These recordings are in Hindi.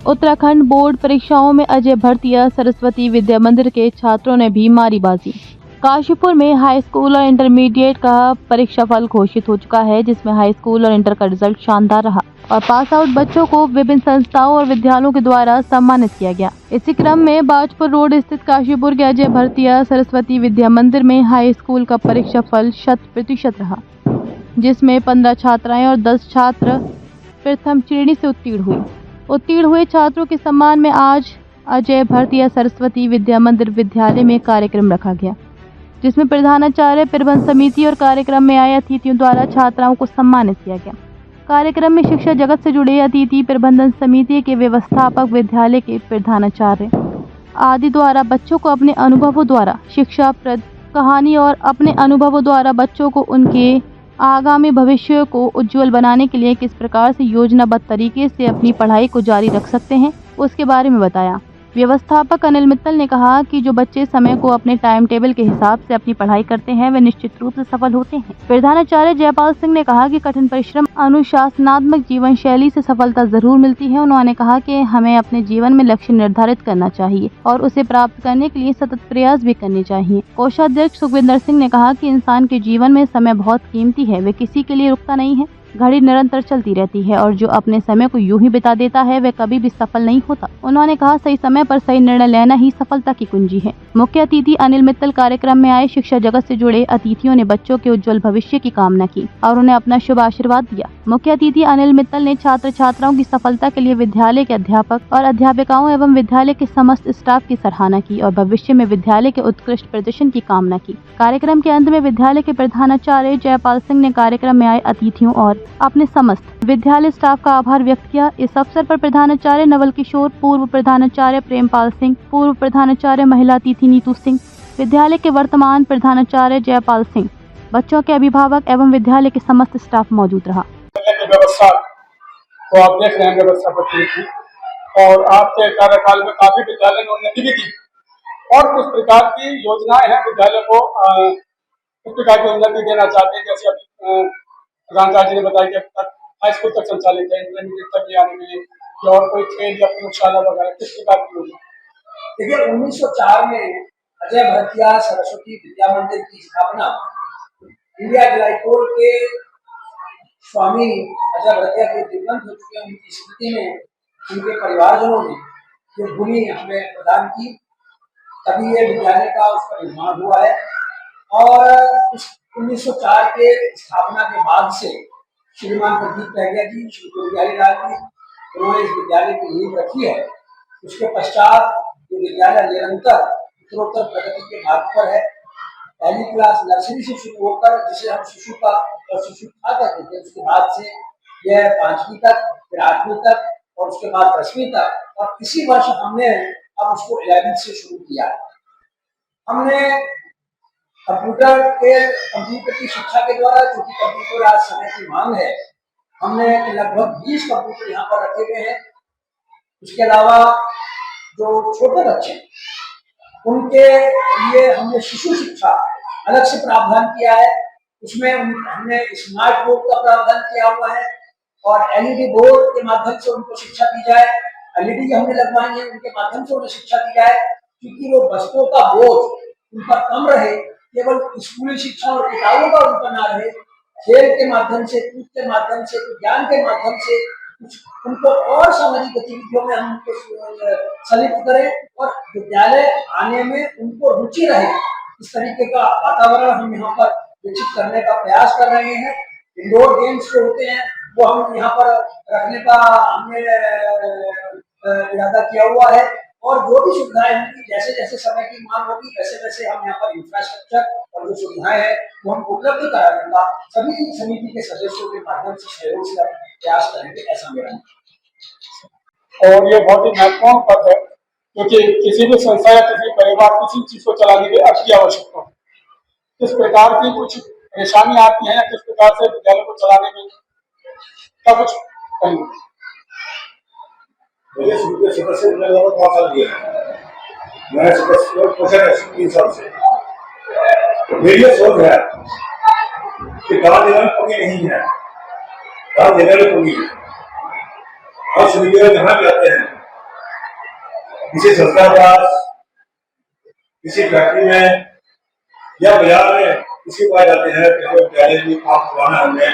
उत्तराखंड बोर्ड परीक्षाओं में अजय भरतिया सरस्वती विद्या मंदिर के छात्रों ने भी मारी बाजी। काशीपुर में हाई स्कूल और इंटरमीडिएट का परीक्षा फल घोषित हो चुका है, जिसमें हाई स्कूल और इंटर का रिजल्ट शानदार रहा और पास आउट बच्चों को विभिन्न संस्थाओं और विद्यालयों के द्वारा सम्मानित किया गया। इसी क्रम में बाजपुर रोड स्थित काशीपुर के अजय भरतिया सरस्वती विद्या मंदिर में हाई स्कूल का परीक्षा फल 100% रहा, जिसमें 15 छात्राएं और 10 छात्र प्रथम श्रेणी से उत्तीर्ण हुए छात्रों के सम्मान में आज अजय भरतिया सरस्वती विद्या मंदिर विद्यालय में कार्यक्रम रखा गया, जिसमें प्रधानाचार्य, प्रबंध समिति और कार्यक्रम में आए अतिथियों द्वारा छात्राओं को सम्मानित किया गया। कार्यक्रम में शिक्षा जगत से जुड़े अतिथि, प्रबंधन समिति के व्यवस्थापक, विद्यालय के प्रधानाचार्य आदि द्वारा बच्चों को अपने अनुभवों द्वारा शिक्षाप्रद कहानी और अपने अनुभवों द्वारा बच्चों को उनके आगामी भविष्य को उज्जवल बनाने के लिए किस प्रकार से योजनाबद्ध तरीके से अपनी पढ़ाई को जारी रख सकते हैं, उसके बारे में बताया। व्यवस्थापक अनिल मित्तल ने कहा कि जो बच्चे समय को अपने टाइम टेबल के हिसाब से अपनी पढ़ाई करते हैं वे निश्चित रूप से सफल होते हैं। प्रधानाचार्य जयपाल सिंह ने कहा कि कठिन परिश्रम, अनुशासनात्मक जीवन शैली से सफलता जरूर मिलती है। उन्होंने कहा कि हमें अपने जीवन में लक्ष्य निर्धारित करना चाहिए और उसे प्राप्त करने के लिए सतत प्रयास भी करने चाहिए। कोषाध्यक्ष सुखविंदर सिंह ने कहा कि इंसान के जीवन में समय बहुत कीमती है, वे किसी के लिए रुकता नहीं है। घड़ी निरंतर चलती रहती है और जो अपने समय को यूं ही बिता देता है वह कभी भी सफल नहीं होता। उन्होंने कहा, सही समय पर सही निर्णय लेना ही सफलता की कुंजी है। मुख्य अतिथि अनिल मित्तल कार्यक्रम में आए शिक्षा जगत से जुड़े अतिथियों ने बच्चों के उज्जवल भविष्य की कामना की और उन्हें अपना शुभ आशीर्वाद दिया। मुख्य अतिथि अनिल मित्तल ने छात्र छात्राओं की सफलता के लिए विद्यालय के अध्यापक और अध्यापिकाओं एवं विद्यालय के समस्त स्टाफ की सराहना की और भविष्य में विद्यालय के उत्कृष्ट प्रदर्शन की कामना की। कार्यक्रम के अंत में विद्यालय के प्रधानाचार्य जयपाल सिंह ने कार्यक्रम में आए अतिथियों और अपने समस्त विद्यालय स्टाफ का आभार व्यक्त किया। इस अवसर पर प्रधानाचार्य नवल किशोर, पूर्व प्रधानाचार्य प्रेमपाल सिंह, पूर्व प्रधानाचार्य महिला अतिथि नीतू सिंह, विद्यालय के वर्तमान प्रधानाचार्य जयपाल सिंह, बच्चों के अभिभावक एवं विद्यालय के समस्त स्टाफ मौजूद रहा। व्यवस्था तो आप देख रहे हैं, व्यवस्था बदली थी और आपके कार्यकाल में काफी विद्यालय ने उन्नति भी की और किस प्रकार की योजनाएं हैं विद्यालय को किस प्रकार की उन्नति देना चाहते हैं। जैसे अभी प्रधानचार्य जी ने बताया कि अब तक हाई स्कूल तक संचालित है, इंटरमीडिएट तक भी आने में और कोई खेल या प्रयोगशाला वगैरह किस प्रकार की योजना। देखिए 1904 में अजय भरतिया सरस्वती विद्या मंदिर की स्थापना इंडिया ग्लाइकोल के स्वामी अजय भरतिया के दिवंगत हो चुके उनकी स्मृति में उनके परिवारजनों ने जो भूमि हमें प्रदान की, तभी ये विद्यालय का उसका निर्माण हुआ है। और 1904 के स्थापना के बाद से श्रीमान प्रदीप टहलिया जी, श्री गुरुबिहारी लाल जी, उन्होंने इस विद्यालय की नींव रखी है। उसके पश्चात ये विद्यालय निरंतर उत्तरोत्तर प्रगति के मार्ग पर है। पहली क्लास नर्सरी से शुरू होकर, जिसे हम शिशु का और शिशु खा कहते थे, उसके बाद से यह 5वीं तक, फिर 8वीं तक और उसके बाद 10वीं तक, और इसी वर्ष हमने अब उसको 11वीं से शुरू किया। हमने कंप्यूटर की शिक्षा के द्वारा, क्योंकि कंप्यूटर आज समय की मांग है, हमने लगभग 20 कंप्यूटर यहाँ पर रखे गए हैं। उसके अलावा जो छोटे बच्चे उनके लिए हमने शिशु शिक्षा अलग से प्रावधान किया है। उसमें हमने स्मार्ट बोर्ड का प्रावधान किया हुआ है और एलईडी बोर्ड के माध्यम से उनको शिक्षा दी जाए। एलईडी हमने लगवाई है, उनके माध्यम से उन्हें शिक्षा दी जाए, क्योंकि वो बस्तों का बोझ उन पर कम रहे, केवल स्कूली शिक्षा और किताबों का उन पर ना रहे, खेल के माध्यम से, कूद के माध्यम से, ज्ञान के माध्यम से उनको और सामाजिक गतिविधियों में हम उनको संलिप्त करें और विद्यालय आने में उनको रुचि रहे। इस तरीके का वातावरण हम यहाँ पर विकसित करने का प्रयास कर रहे हैं। इंडोर गेम्स जो होते हैं वो हम यहाँ पर रखने का हमने इरादा किया हुआ है और जो भी सुविधाएं होंगी, जैसे जैसे समय की मांग होगी, वैसे वैसे हम यहाँ पर इंफ्रास्ट्रक्चर और जो सुविधाएं हैं वो हम उपलब्ध कराने का सभी समिति के सदस्यों के माध्यम से सहयोग से प्रयास करेंगे, ऐसा मेरा है। और ये बहुत ही महत्वपूर्ण पद है, क्योंकि किसी भी संस्था या किसी परिवार किसी चीज को चलाने के लिए अर्थ की आवश्यकता है। किस प्रकार की कुछ परेशानी आती है या किस प्रकार से विद्यालय को चलाने में क्या कुछ कहेंगे। मुझे सदस्य लगभग 5 साल दिया है, मैं सदस्य पोषण है 3 साल से। मेरी ये सोच है कि गाँव जगह में कमी नहीं है, गाँव जगह में कमी है। और सुविधा जहाँ भी आते हैं किसी संस्था के पास, किसी फैक्ट्री में या बाजार में किसी पास जाते हैं कि हमें विद्यालय में काम करवाना है,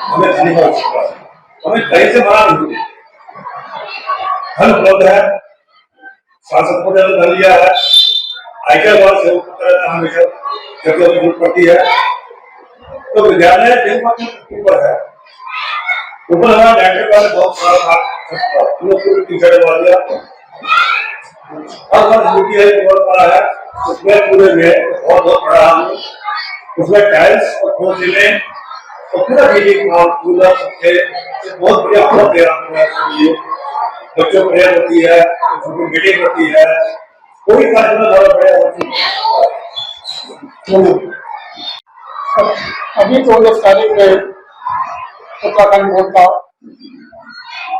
हमें धन की आवश्यकता है, हमें कहीं से मना नहीं होती, धन उपलब्ध है, सांसद को धन लिया है, आयकर द्वारा से हमेशा जब जरूरत पड़ती है, तो विद्यालय दिन ऊपर है, ऊपर हमारा डायरेक्टर वाले बहुत सारा टीचर लगा दिया, हर बार ड्यूटी है बहुत बड़ा है, उसमें पूरे में बहुत बड़ा है, उसमें टाइल्स और दो सीमें और पूरा बिल्डिंग कूलर सबसे बहुत बढ़िया हालत दे रहा है, बच्चों को प्रेयर होती है, उनकी मीटिंग होती है, कोई कार्यक्रम बहुत बढ़िया होती है। अभी 2040 में उत्तराखंड बोर्ड का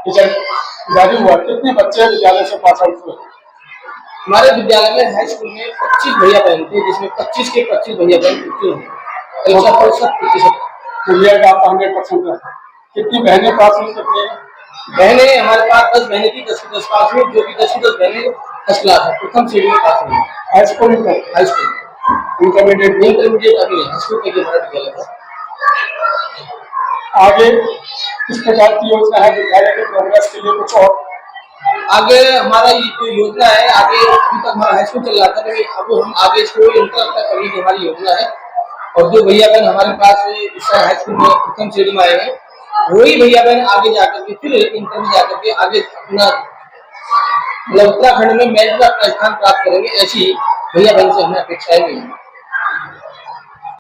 रिजल्ट जारी हुआ, कितने बच्चे विद्यालय से पास आउट हुए? हमारे विद्यालय में हाई स्कूल में 25 भैया बहन थे, जिसमें 25 के 25 भैया बहन उत्तीर्ण हुए, 75%। रिजल्ट आपका 100% है। कितनी बहनें पास हुई? कितनी बहनें हमारे पास 10 बहनें थी, 10 की 10 पास हुई, जो कि 10 की 10 बहनें फर्स्ट क्लास है, प्रथम श्रेणी में पास हुई। हाई स्कूल में? हाई स्कूल इंटरमीडिएट अभी नहीं, हाई स्कूल तक हमारा विद्यालय था। आगे किस प्रकार की योजना है विद्यालय के प्रोग्रेस के लिए? कुछ और आगे हमारा ये जो योजना है, आगे अभी तक हमारा हाई स्कूल चल रहा था, लेकिन अब हम आगे इसको इंटर तक करने की हमारी योजना है। और जो भैया बहन हमारे पास इस हाई स्कूल में प्रथम श्रेणी में आए हैं, वही भैया बहन आगे जाकर के फिर इंटर में जाकर के आगे अपना मतलब उत्तराखंड में मेरिट में अपना स्थान प्राप्त करेंगे, ऐसी भैया बहन से हमें अपेक्षाएं नहीं है।